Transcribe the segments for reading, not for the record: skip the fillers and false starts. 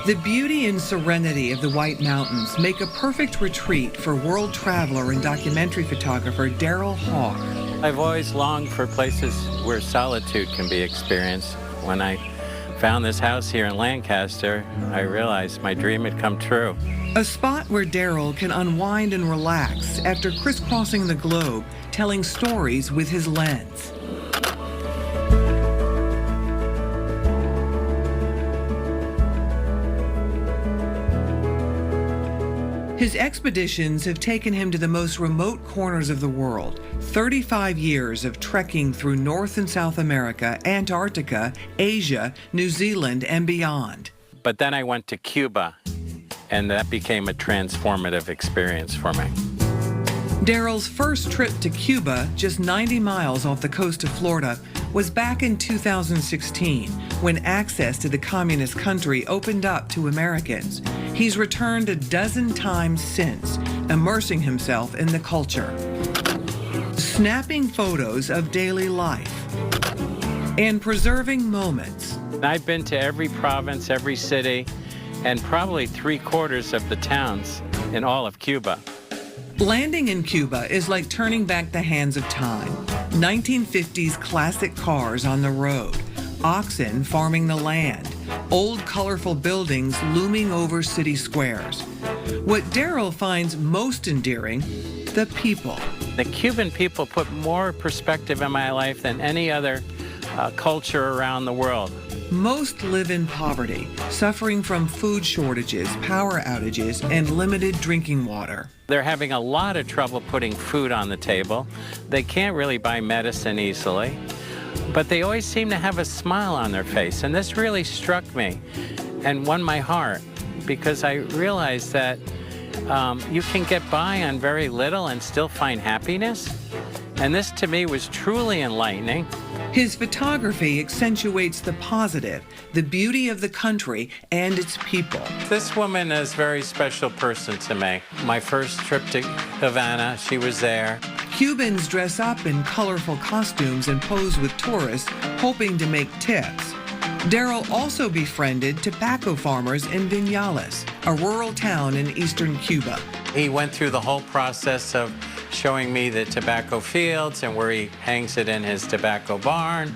The beauty and serenity of the White Mountains make a perfect retreat for world traveler and documentary photographer Daryl. I've always longed for places where solitude can be experienced. When I found this house here in Lancaster, I realized my dream had come true. A spot where Daryl can unwind and relax after crisscrossing the globe, telling stories with his lens. His expeditions have taken him to the most remote corners of the world. 35 years of trekking through North and South America, Antarctica, Asia, New Zealand, and beyond. But then I went to Cuba, and that became a transformative experience for me. Daryl's first trip to Cuba, just 90 miles off the coast of Florida, was back in 2016, when access to the communist country opened up to Americans. He's returned a dozen times since, immersing himself in the culture, snapping photos of daily life, and preserving moments. I've been to every province, every city, and probably 3/4 of the towns in all of Cuba. Landing in Cuba is like turning back the hands of time. 1950s classic cars on the road, oxen farming the land, old colorful buildings looming over city squares. What Daryl finds most endearing, the people. The Cuban people put more perspective in my life than any other culture around the world. Most live in poverty, suffering from food shortages, power outages, and limited drinking water. They're having a lot of trouble putting food on the table. They can't really buy medicine easily, but they always seem to have a smile on their face. And this really struck me and won my heart, because I realized that you can get by on very little and still find happiness. And this to me was truly enlightening. His photography accentuates the positive, the beauty of the country and its people. This woman is a very special person to me. My first trip to Havana, she was there. Cubans dress up in colorful costumes and pose with tourists, hoping to make tips. Daryl also befriended tobacco farmers in Vinales, a rural town in eastern Cuba. He went through the whole process of showing me the tobacco fields and where he hangs it in his tobacco barn,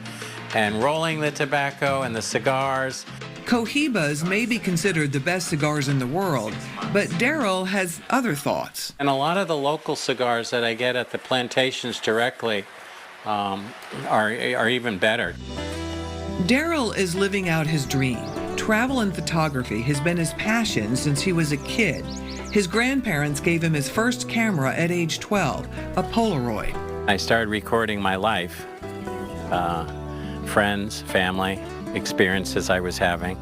and rolling the tobacco and the cigars. Cohibas may be considered the best cigars in the world, but Daryl has other thoughts. And a lot of the local cigars that I get at the plantations directly are even better. Daryl is living out his dream. Travel and photography has been his passion since he was a kid. His grandparents gave him his first camera at age 12, a Polaroid. I started recording my life, friends, family, experiences I was having.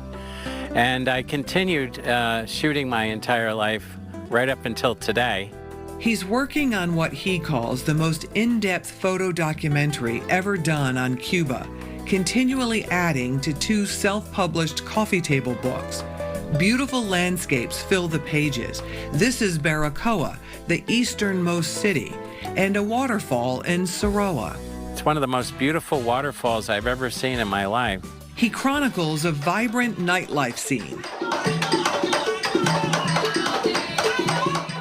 And I continued shooting my entire life right up until today. He's working on what he calls the most in-depth photo documentary ever done on Cuba, continually adding to 2 self-published coffee table books. Beautiful landscapes fill the pages. This is Baracoa, the easternmost city, and a waterfall in Saroa. It's one of the most beautiful waterfalls I've ever seen in my life. He chronicles a vibrant nightlife scene.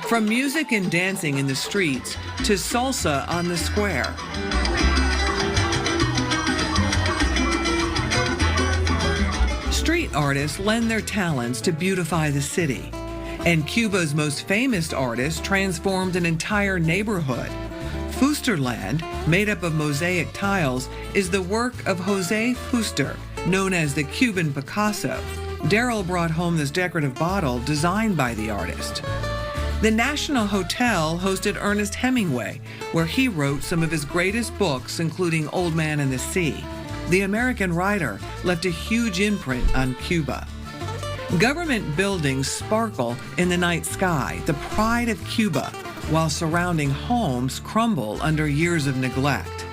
From music and dancing in the streets to salsa on the square. Street artists lend their talents to beautify the city. And Cuba's most famous artist transformed an entire neighborhood. Fusterland, made up of mosaic tiles, is the work of Jose Fuster, known as the Cuban Picasso. Daryl brought home this decorative bottle designed by the artist. The National Hotel hosted Ernest Hemingway, where he wrote some of his greatest books, including Old Man and the Sea. The American writer left a huge imprint on Cuba. Government buildings sparkle in the night sky, the pride of Cuba, while surrounding homes crumble under years of neglect.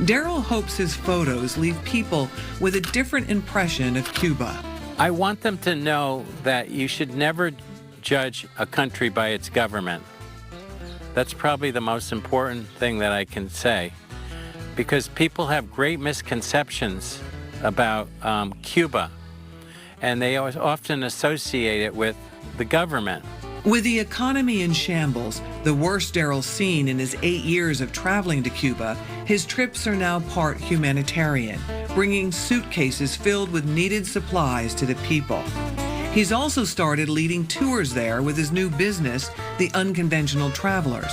Daryl hopes his photos leave people with a different impression of Cuba. I want them to know that you should never judge a country by its government. That's probably the most important thing that I can say, because people have great misconceptions about Cuba. and they often associate it with the government. With the economy in shambles, the worst Daryl's seen in his 8 years of traveling to Cuba, his trips are now part humanitarian, bringing suitcases filled with needed supplies to the people. He's also started leading tours there with his new business, the Unconventional Travelers.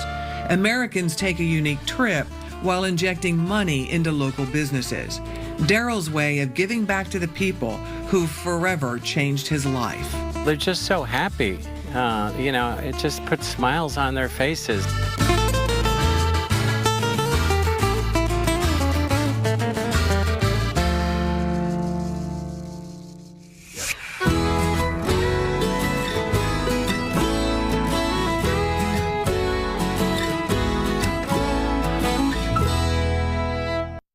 Americans take a unique trip while injecting money into local businesses. Daryl's way of giving back to the people who forever changed his life. They're just so happy. It just puts smiles on their faces.